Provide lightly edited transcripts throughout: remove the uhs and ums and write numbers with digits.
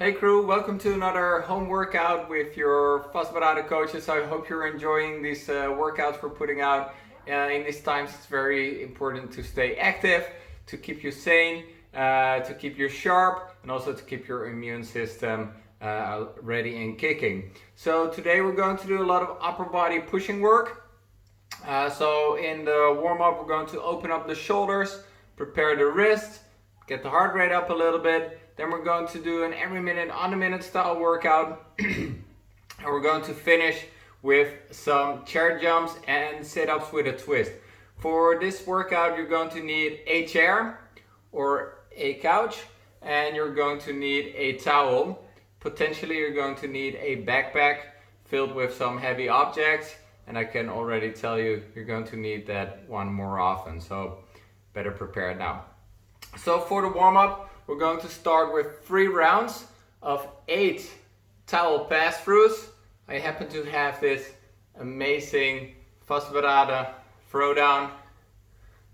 Hey crew, welcome to another home workout with your Vastberaden coaches. I hope you're enjoying these workouts we're putting out. In these times it's very important to stay active, to keep you sane, to keep you sharp, and also to keep your immune system ready and kicking. So today we're going to do a lot of upper body pushing work. So in the warm-up we're going to open up the shoulders, prepare the wrist, get the heart rate up a little bit. Then we're going to do an every minute on the minute style workout. And we're going to finish with some chair jumps and sit-ups with a twist. For this workout you're going to need a chair or a couch, and you're going to need a towel. Potentially you're going to need a backpack filled with some heavy objects, and I can already tell you you're going to need that one more often, so better prepare now. So for the warm-up we're going to start with 3 rounds of 8 towel pass-throughs. I happen to have this amazing Vastberaden throwdown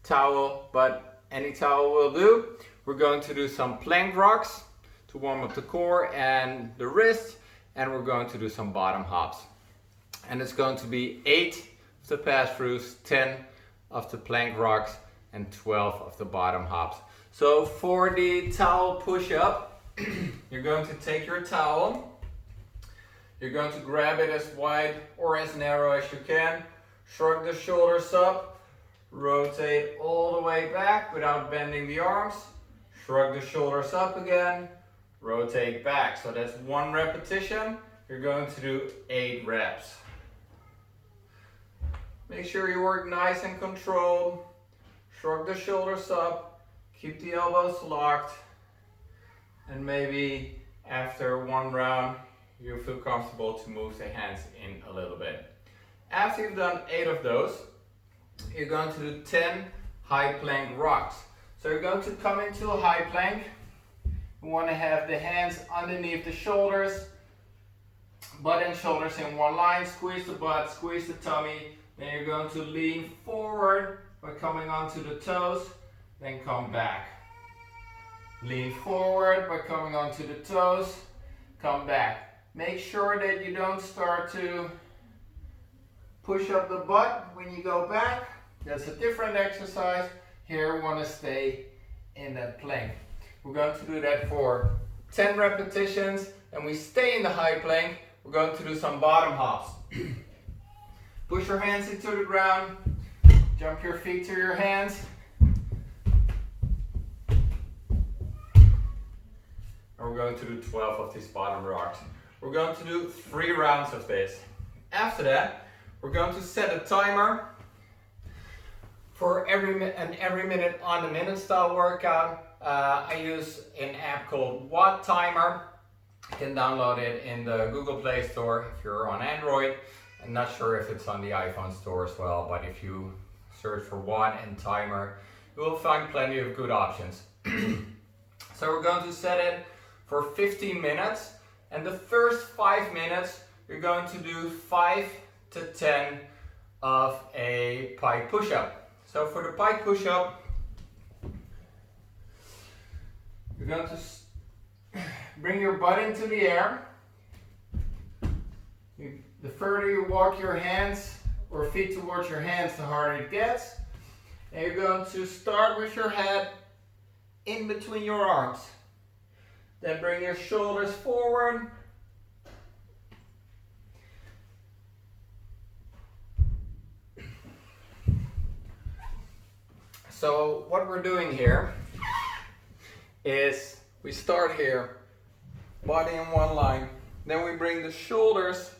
towel, but any towel will do. We're going to do some plank rocks to warm up the core and the wrist, and we're going to do some bottom hops. And it's going to be 8 of the pass-throughs, 10 of the plank rocks, and 12 of the bottom hops. So for the towel push-up, you're going to take your towel, you're going to grab it as wide or as narrow as you can, shrug the shoulders up, rotate all the way back without bending the arms, shrug the shoulders up again, rotate back. So that's 1 repetition. You're going to do 8 reps. Make sure you work nice and controlled, shrug the shoulders up, keep the elbows locked, and maybe after 1 round you feel comfortable to move the hands in a little bit. After you've done 8 of those, you're going to do 10 high plank rocks. So you're going to come into a high plank. You want to have the hands underneath the shoulders, butt and shoulders in one line, squeeze the butt, squeeze the tummy. Then you're going to lean forward by coming onto the toes. Then come back. Lean forward by coming onto the toes, come back. Make sure that you don't start to push up the butt when you go back. That's a different exercise. Here we want to stay in that plank. We're going to do that for 10 repetitions, and we stay in the high plank. We're going to do some bottom hops. Push your hands into the ground, jump your feet to your hands. And we're going to do 12 of these bottom rocks. We're going to do 3 rounds of this. After that, we're going to set a timer for every minute on the minute style workout. I use an app called Watt Timer. You can download it in the Google Play Store if you're on Android. I'm not sure if it's on the iPhone store as well, but if you search for Watt and Timer, you will find plenty of good options. So we're going to set it for 15 minutes, and the first 5 minutes you're going to do 5 to 10 of a pike push-up. So for the pike push-up, you're going to bring your butt into the air. The further you walk your hands or feet towards your hands, the harder it gets. And you're going to start with your head in between your arms. Then bring your shoulders forward. So what we're doing here is we start here, body in one line. Then we bring the shoulders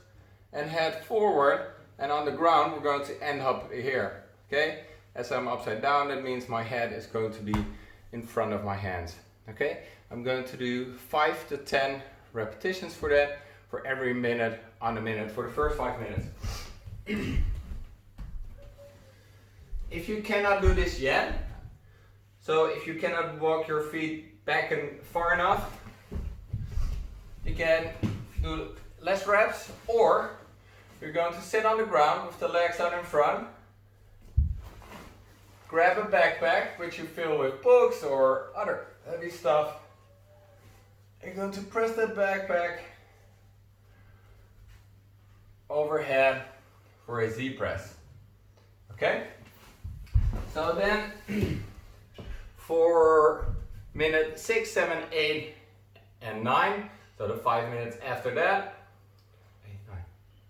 and head forward, and on the ground we're going to end up here. Okay? As I'm upside down, that means my head is going to be in front of my hands. Okay? I'm going to do 5 to 10 repetitions for that, for every minute on the minute, for the first 5 minutes. If you cannot do this yet, so if you cannot walk your feet back and far enough, you can do less reps, or you're going to sit on the ground with the legs out in front, grab a backpack which you fill with books or other heavy stuff, You're going to press that backpack overhead for a Z press. Okay? So then for minute 6, 7, 8, and 9, so the 5 minutes after that, 8, 9,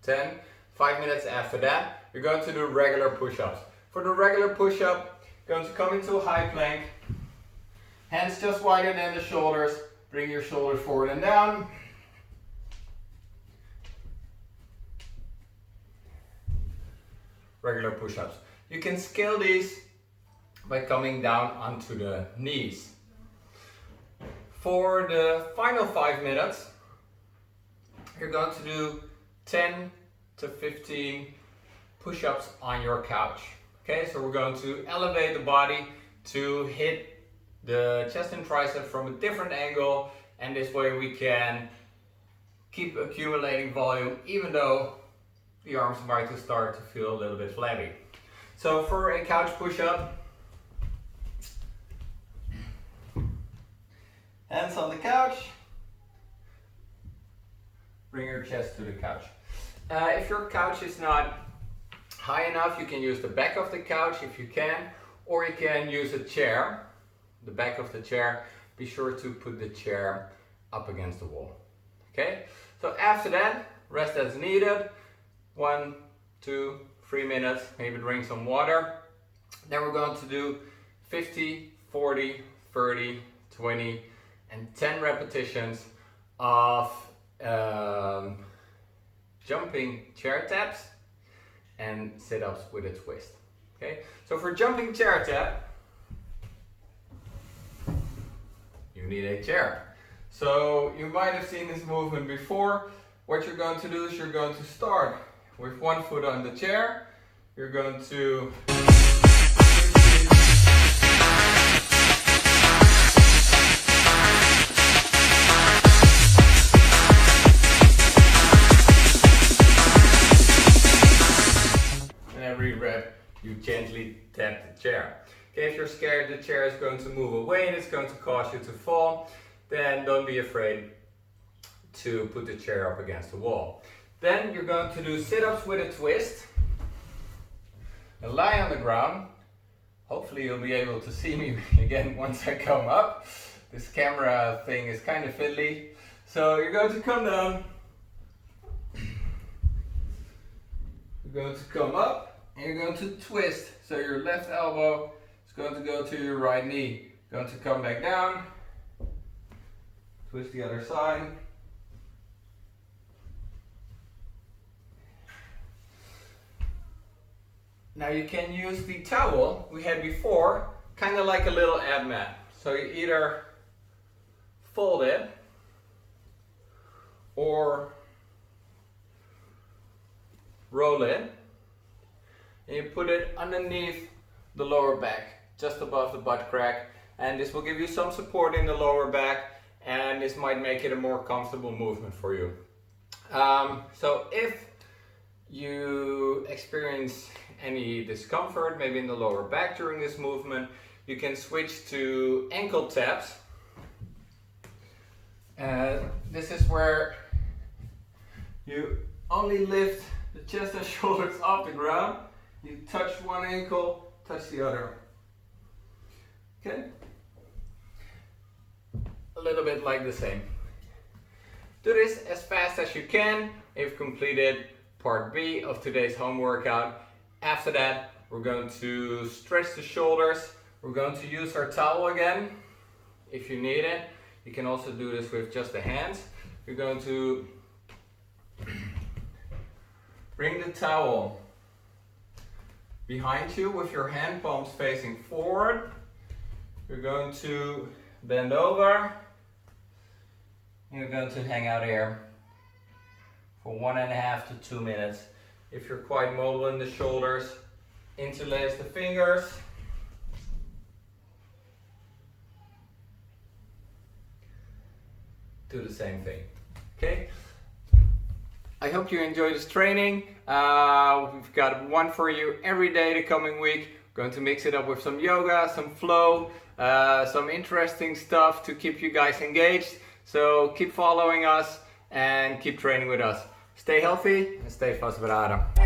10, 5 minutes after that, you're going to do regular push-ups. For the regular push-up, you're going to come into a high plank, hands just wider than the shoulders, bring your shoulders forward and down. Regular push-ups. You can scale these by coming down onto the knees. For the final 5 minutes, you're going to do 10 to 15 push-ups on your couch. Okay, so we're going to elevate the body to hit the chest and tricep from a different angle, and this way we can keep accumulating volume even though the arms might start to feel a little bit flabby. So for a couch push-up, hands on the couch, bring your chest to the couch. If your couch is not high enough, you can use the back of the couch if you can, or you can use a chair, the back of the chair. Be sure to put the chair up against the wall. Okay, so after that, rest as needed. 1, 2, 3 minutes, maybe drink some water. Then we're going to do 50, 40, 30, 20, and 10 repetitions of jumping chair taps and sit-ups with a twist. Okay, so for jumping chair tap, you need a chair. So you might have seen this movement before. What you're going to do is you're going to start with one foot on the chair. You're going to every rep you gently tap the chair. Okay, if you're scared the chair is going to move away and it's going to cause you to fall, then don't be afraid to put the chair up against the wall. Then you're going to do sit-ups with a twist. And lie on the ground. Hopefully you'll be able to see me again once I come up. This camera thing is kind of fiddly. So you're going to come down. You're going to come up and you're going to twist. So your left elbow is going to go to your right knee. Going to come back down. Twist the other side. Now you can use the towel we had before, kind of like a little ab mat. So you either fold it or roll it and you put it underneath the lower back, just above the butt crack, and this will give you some support in the lower back, and this might make it a more comfortable movement for you. So if you experience any discomfort, maybe in the lower back during this movement, you can switch to ankle taps. This is where you only lift the chest and shoulders off the ground. You touch one ankle, touch the other. Okay? A little bit like the same. Do this as fast as you can. You've completed part B of today's home workout. After that, we're going to stretch the shoulders. We're going to use our towel again if you need it. You can also do this with just the hands. You're going to bring the towel behind you with your hand palms facing forward. You're going to bend over. You're going to hang out here for 1.5 to 2 minutes. If you're quite mobile in the shoulders, interlace the fingers. Do the same thing. Okay? I hope you enjoy this training. We've got one for you every day the coming week. We're going to mix it up with some yoga, some flow, some interesting stuff to keep you guys engaged. So keep following us and keep training with us. Stay healthy and stay vastberaden.